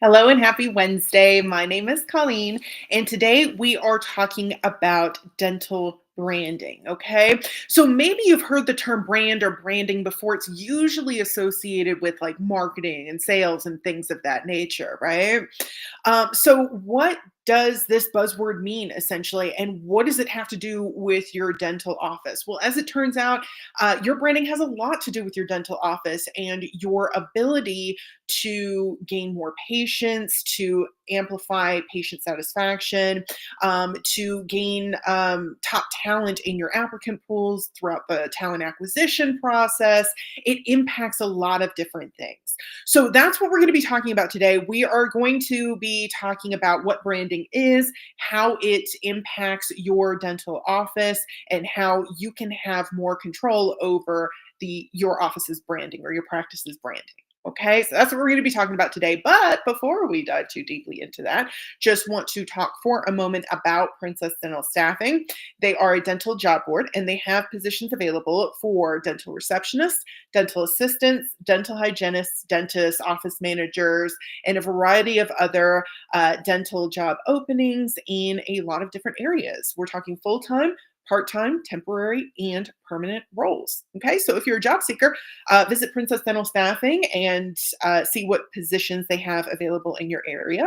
Hello and happy Wednesday. My name is Colleen, and today we are talking about dental branding. Okay. So maybe you've heard the term brand or branding before. It's usually associated with like marketing and sales and things of that nature, right? So, what does this buzzword mean essentially, and what does it have to do with your dental office? Well, as it turns out, your branding has a lot to do with your dental office and your ability to gain more patients, to amplify patient satisfaction, to gain top talent in your applicant pools throughout the talent acquisition process. It impacts a lot of different things. So that's what we're going to be talking about today. We are going to be talking about what branding is, how it impacts your dental office, and how you can have more control over your office's branding or your practice's branding. Okay, so that's what we're going to be talking about today. But before we dive too deeply into that, just want to talk for a moment about Princess Dental Staffing. They are a dental job board and they have positions available for dental receptionists, dental assistants, dental hygienists, dentists, office managers, and a variety of other dental job openings in a lot of different areas. We're talking full time, part time, temporary, and permanent roles. Okay, so if you're a job seeker, visit Princess Dental Staffing and see what positions they have available in your area.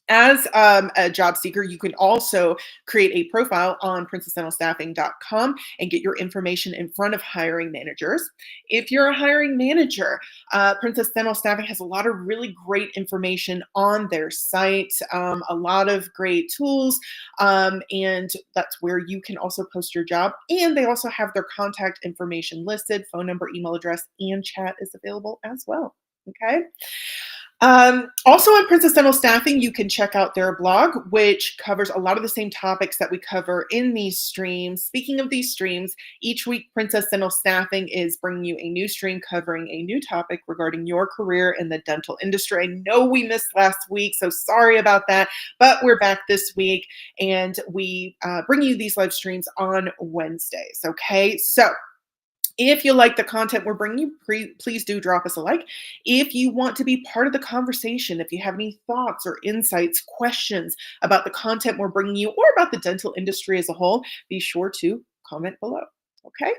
As a job seeker, you can also create a profile on princessdentalstaffing.com and get your information in front of hiring managers. If you're a hiring manager, Princess Dental Staffing has a lot of really great information on their site, a lot of great tools, and that's where you can also post your job. And they also have their contact information listed, phone number, email address, and chat is available as well. Okay. Also on Princess Dental Staffing, you can check out their blog, which covers a lot of the same topics that we cover in these streams. Speaking of these streams, each week Princess Dental Staffing is bringing you a new stream covering a new topic regarding your career in the dental industry. I know we missed last week, so sorry about that, but we're back this week and we bring you these live streams on Wednesdays. Okay, so if you like the content we're bringing you, please do drop us a like. If you want to be part of the conversation, if you have any thoughts or insights, questions about the content we're bringing you or about the dental industry as a whole, be sure to comment below. Okay?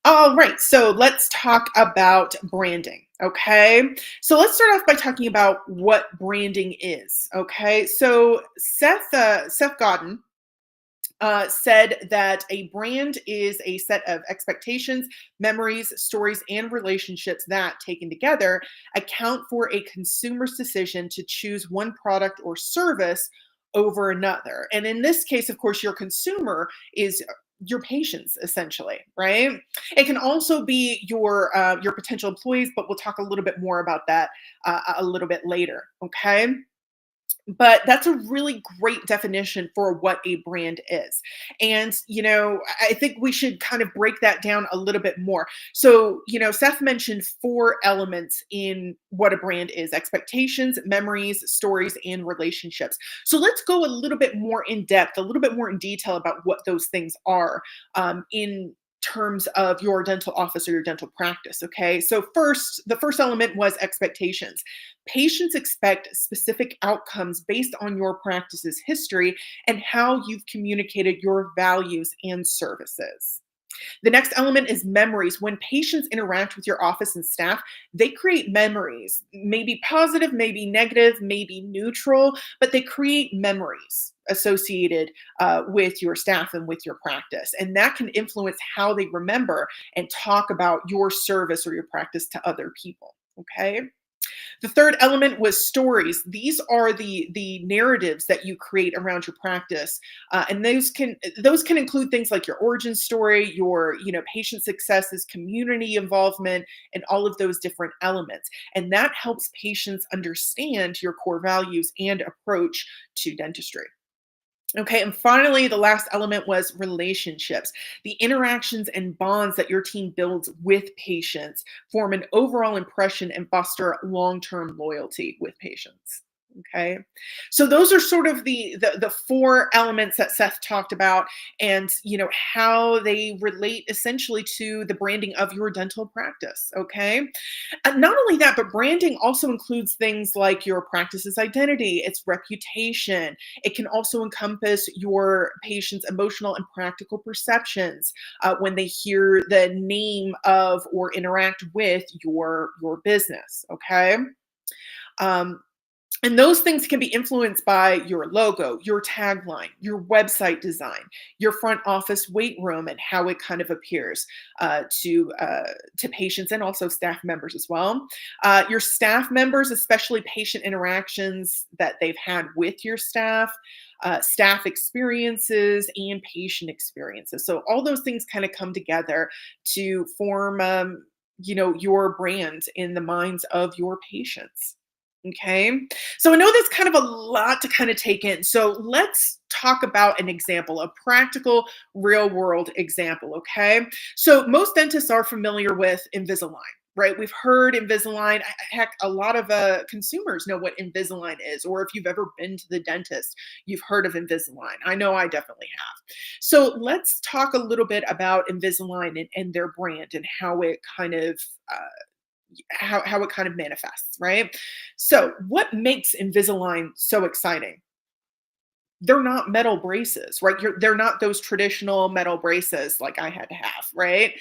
All right, so let's talk about branding. Okay, so let's start off by talking about what branding is. Okay, so Seth Godin said that a brand is a set of expectations, memories, stories, and relationships that, taken together, account for a consumer's decision to choose one product or service over another. And in this case, of course, your consumer is your patients essentially, right? It can also be your potential employees, but we'll talk a little bit more about that a little bit later. Okay. But that's a really great definition for what a brand is. And, I think we should kind of break that down a little bit more. So, Seth mentioned four elements in what a brand is: expectations, memories, stories, and relationships. So let's go a little bit more in depth, a little bit more in detail about what those things are in terms of your dental office or your dental practice. Okay. So the first element was expectations. Patients expect specific outcomes based on your practice's history and how you've communicated your values and services. The next element is memories. When patients interact with your office and staff, they create memories, maybe positive, maybe negative, maybe neutral, but they create memories associated with your staff and with your practice. And that can influence how they remember and talk about your service or your practice to other people. Okay. The third element was stories. These are the narratives that you create around your practice, and those can include things like your origin story, your patient successes, community involvement, and all of those different elements. And that helps patients understand your core values and approach to dentistry. Okay, and finally, the last element was relationships. The interactions and bonds that your team builds with patients form an overall impression and foster long term loyalty with patients. Okay. So those are sort of the four elements that Seth talked about, and how they relate essentially to the branding of your dental practice. Okay. Not only that, but branding also includes things like your practice's identity, its reputation. It can also encompass your patient's emotional and practical perceptions when they hear the name of or interact with your business. Okay. Um, and those things can be influenced by your logo, your tagline, your website design, your front office wait room, and how it kind of appears to patients and also staff members as well. Your staff members, especially patient interactions that they've had with your staff, staff experiences, and patient experiences. So all those things kind of come together to form, your brand in the minds of your patients. Okay. So I know that's kind of a lot to kind of take in. So let's talk about an example, a practical, real world example. Okay. So most dentists are familiar with Invisalign, right? We've heard Invisalign. Heck, a lot of consumers know what Invisalign is, or if you've ever been to the dentist, you've heard of Invisalign. I know I definitely have. So let's talk a little bit about Invisalign and their brand and how it kind of how it kind of manifests, right? So, what makes Invisalign so exciting? They're not metal braces, right? They're not those traditional metal braces like I had to have, right?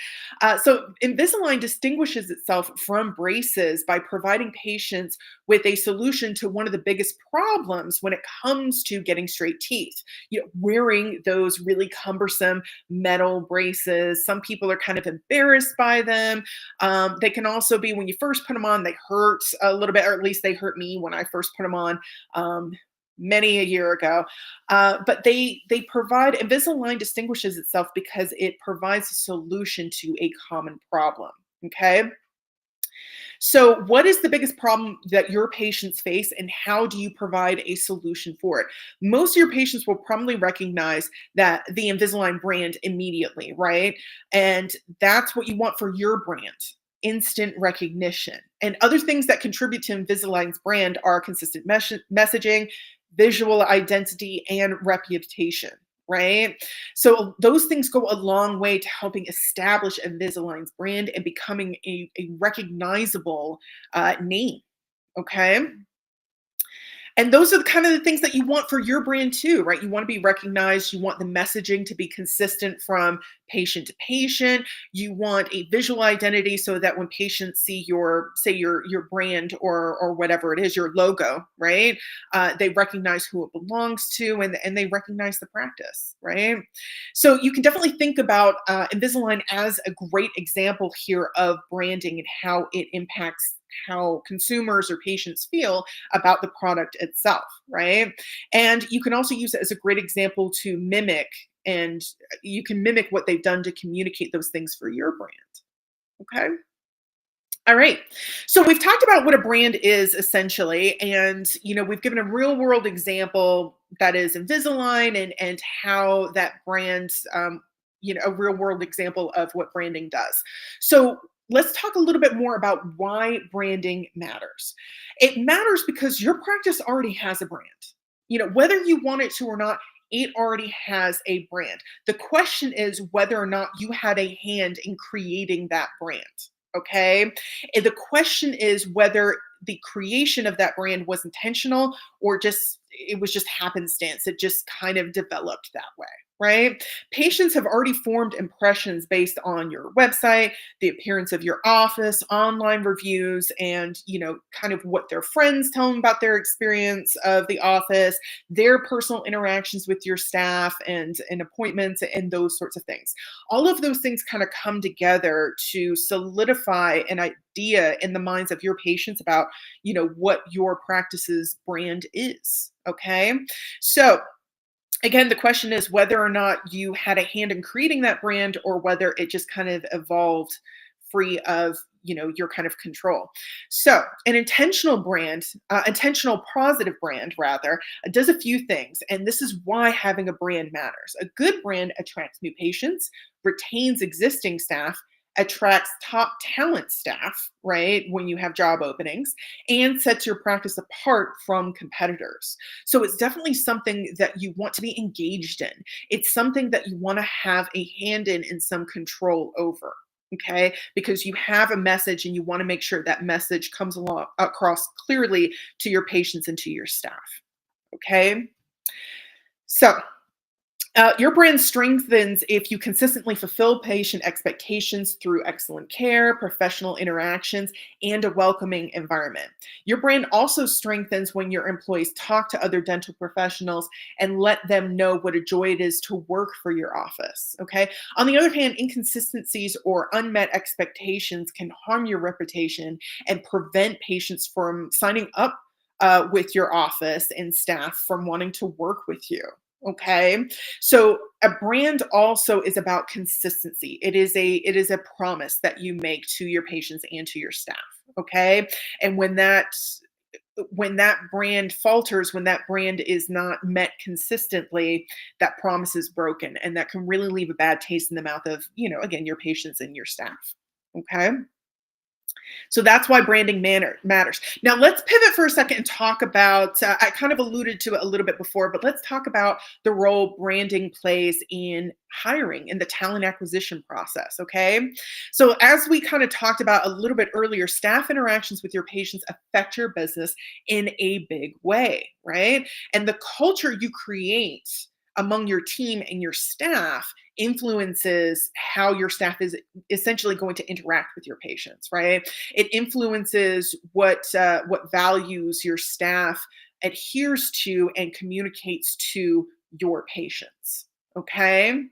So Invisalign distinguishes itself from braces by providing patients with a solution to one of the biggest problems when it comes to getting straight teeth. Wearing those really cumbersome metal braces. Some people are kind of embarrassed by them. They can also be, when you first put them on, they hurt a little bit, or at least they hurt me when I first put them on. Many a year ago. But they provide Invisalign distinguishes itself because it provides a solution to a common problem. Okay. So, what is the biggest problem that your patients face, and how do you provide a solution for it? Most of your patients will probably recognize that the Invisalign brand immediately, right? And that's what you want for your brand. Instant recognition. And other things that contribute to Invisalign's brand are consistent messaging, visual identity, and reputation, right? So those things go a long way to helping establish Invisalign's brand and becoming a recognizable name. Okay. And those are the kind of the things that you want for your brand too, right? You want to be recognized. You want the messaging to be consistent from patient to patient. You want a visual identity so that when patients see your brand or whatever it is, your logo, right? They recognize who it belongs to, and they recognize the practice, right? So you can definitely think about Invisalign as a great example here of branding and how it impacts how consumers or patients feel about the product itself, right? And you can also use it as a great example to mimic, and you can mimic what they've done to communicate those things for your brand. Okay. All right. So we've talked about what a brand is essentially, and we've given a real world example that is Invisalign and how that brand, a real world example of what branding does. So let's talk a little bit more about why branding matters. It matters because your practice already has a brand. Whether you want it to or not, it already has a brand. The question is whether or not you had a hand in creating that brand. Okay. And the question is whether the creation of that brand was intentional or just it was just happenstance. It just kind of developed that way, right? Patients have already formed impressions based on your website, the appearance of your office, online reviews, and kind of what their friends tell them about their experience of the office, their personal interactions with your staff and appointments and those sorts of things. All of those things kind of come together to solidify an idea in the minds of your patients about what your practice's brand is. Okay. So again, the question is whether or not you had a hand in creating that brand or whether it just kind of evolved free of your kind of control. So an intentional positive brand rather, does a few things, and this is why having a brand matters. A good brand attracts new patients, retains existing staff, attracts top talent staff, right, when you have job openings, and sets your practice apart from competitors. So it's definitely something that you want to be engaged in. It's something that you want to have a hand in and some control over. Okay, because you have a message and you want to make sure that message comes along across clearly to your patients and to your staff. Okay, so your brand strengthens if you consistently fulfill patient expectations through excellent care, professional interactions, and a welcoming environment. Your brand also strengthens when your employees talk to other dental professionals and let them know what a joy it is to work for your office. Okay. On the other hand, inconsistencies or unmet expectations can harm your reputation and prevent patients from signing up with your office and staff from wanting to work with you. Okay. So a brand also is about consistency. It is a promise that you make to your patients and to your staff. Okay. And when that brand falters, when that brand is not met consistently, that promise is broken. And that can really leave a bad taste in the mouth of, again, your patients and your staff. Okay. So that's why branding matters. Now, let's pivot for a second and talk about. I kind of alluded to it a little bit before, but let's talk about the role branding plays in hiring in the talent acquisition process. Okay. So, as we kind of talked about a little bit earlier, staff interactions with your patients affect your business in a big way, right? And the culture you create among your team and your staff influences how your staff is essentially going to interact with your patients, right? It influences what values your staff adheres to and communicates to your patients. Okay.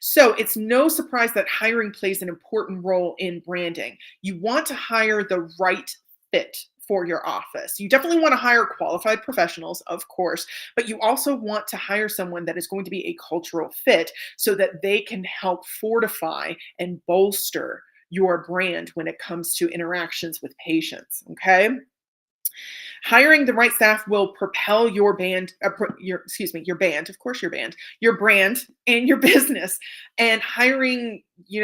So it's no surprise that hiring plays an important role in branding. You want to hire the right fit for your office. You definitely want to hire qualified professionals, of course, but you also want to hire someone that is going to be a cultural fit so that they can help fortify and bolster your brand when it comes to interactions with patients. Okay. Hiring the right staff will propel your band, your band, of course, your brand and your business. And hiring,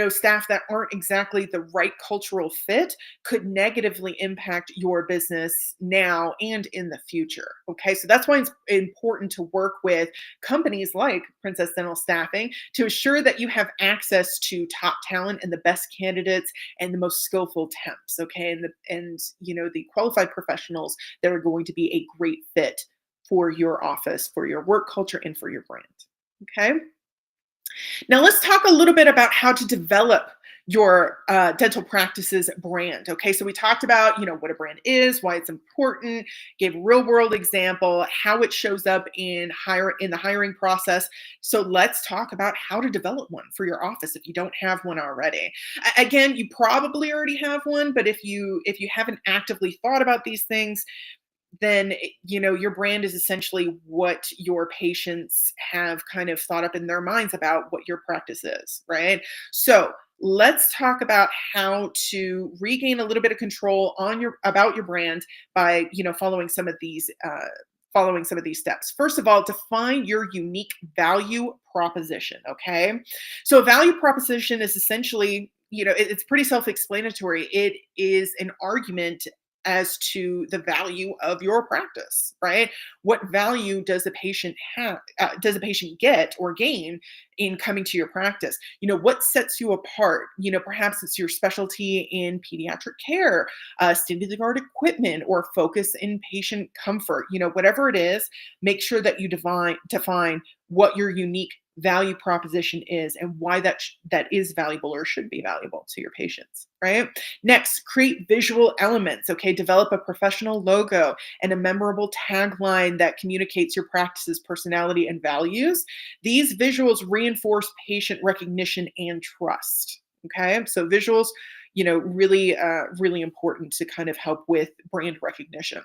staff that aren't exactly the right cultural fit could negatively impact your business now and in the future. Okay, so that's why it's important to work with companies like Princess Dental Staffing to ensure that you have access to top talent and the best candidates and the most skillful temps. Okay, and the qualified professionals that are going to be a great fit for your office, for your work culture, and for your brand. Okay. Now let's talk a little bit about how to develop your dental practice's brand. Okay, so we talked about what a brand is, why it's important, gave a real world example, how it shows up in the hiring process. So let's talk about how to develop one for your office if you don't have one already. Again, you probably already have one, but if you haven't actively thought about these things, then your brand is essentially what your patients have kind of thought up in their minds about what your practice is, right? So let's talk about how to regain a little bit of control about your brand by following some of these steps. First of all, define your unique value proposition. Okay, so a value proposition is essentially, it's pretty self-explanatory. It is an argument as to the value of your practice, right? What value does a patient have? Does a patient get or gain in coming to your practice? What sets you apart? Perhaps it's your specialty in pediatric care, state-of-the-art equipment, or focus in patient comfort. Whatever it is, make sure that you define what your unique value proposition is and why that is valuable or should be valuable to your patients, right? Next, create visual elements. Okay, develop a professional logo and a memorable tagline that communicates your practice's personality and values. These visuals reinforce patient recognition and trust. Okay, so visuals, really important to kind of help with brand recognition.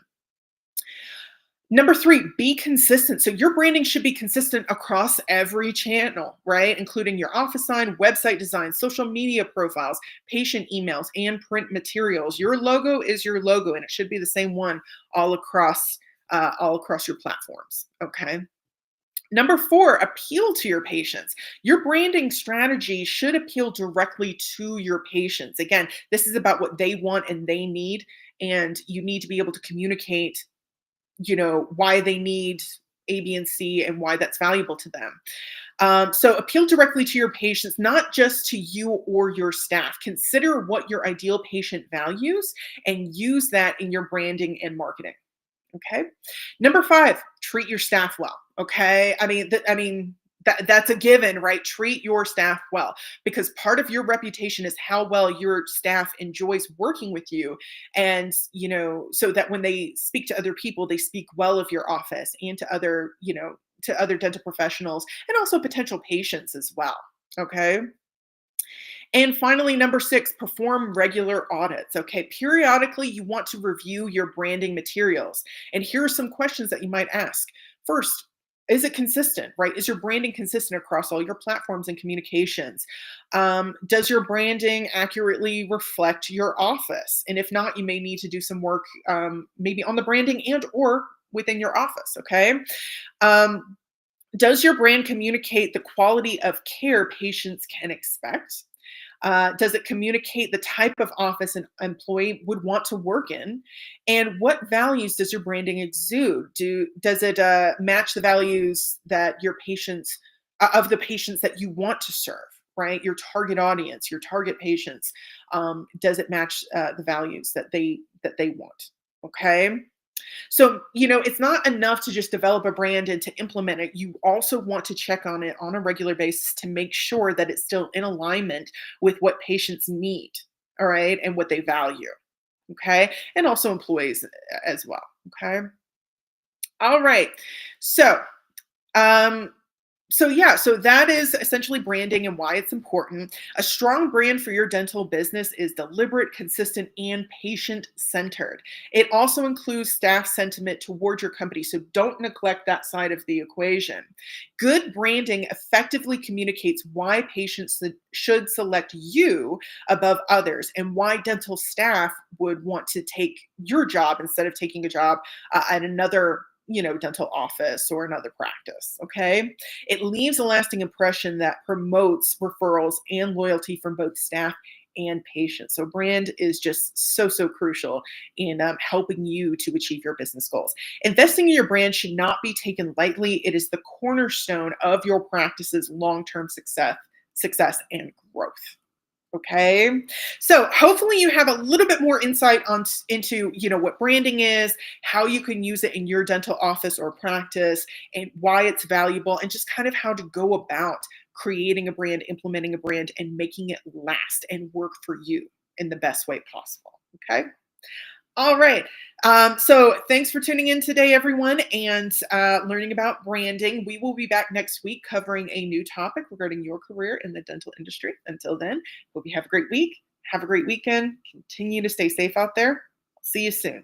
Number three, be consistent. So your branding should be consistent across every channel, right? Including your office sign, website design, social media profiles, patient emails, and print materials. Your logo is your logo, and it should be the same one all across your platforms. Okay. Number four, appeal to your patients. Your branding strategy should appeal directly to your patients. Again, this is about what they want and they need, and you need to be able to communicate, why they need A, B, and C and why that's valuable to them. So appeal directly to your patients, not just to you or your staff. Consider what your ideal patient values and use that in your branding and marketing. Okay. Number five, treat your staff well. Okay. That's a given, right? Treat your staff well, because part of your reputation is how well your staff enjoys working with you. And, so that when they speak to other people, they speak well of your office and to other dental professionals and also potential patients as well. Okay. And finally, number six, perform regular audits. Okay. Periodically, you want to review your branding materials. And here are some questions that you might ask. First, is it consistent, right? Is your branding consistent across all your platforms and communications? Does your branding accurately reflect your office? And if not, you may need to do some work, maybe on the branding and or within your office. Okay. Um, does your brand communicate the quality of care patients can expect? Does it communicate the type of office an employee would want to work in? And what values does your branding exude? Does it match the values that your patients of the patients that you want to serve? Right, your target audience, your target patients. Does it match the values that they want? Okay. So, it's not enough to just develop a brand and to implement it. You also want to check on it on a regular basis to make sure that it's still in alignment with what patients need, all right, and what they value, okay, and also employees as well, okay. All right. So, um, so that is essentially branding and why it's important. A strong brand for your dental business is deliberate, consistent, and patient centered. It also includes staff sentiment toward your company, so don't neglect that side of the equation. Good branding effectively communicates why patients should select you above others and why dental staff would want to take your job instead of taking a job at another dental office or another practice. Okay. It leaves a lasting impression that promotes referrals and loyalty from both staff and patients. So, brand is just so, so crucial in helping you to achieve your business goals. Investing in your brand should not be taken lightly. It is the cornerstone of your practice's long term success and growth. Okay. So hopefully you have a little bit more insight into, what branding is, how you can use it in your dental office or practice, and why it's valuable, and just kind of how to go about creating a brand, implementing a brand, and making it last and work for you in the best way possible. Okay. All right. So thanks for tuning in today, everyone, and learning about branding. We will be back next week covering a new topic regarding your career in the dental industry. Until then, hope you have a great week. Have a great weekend. Continue to stay safe out there. See you soon.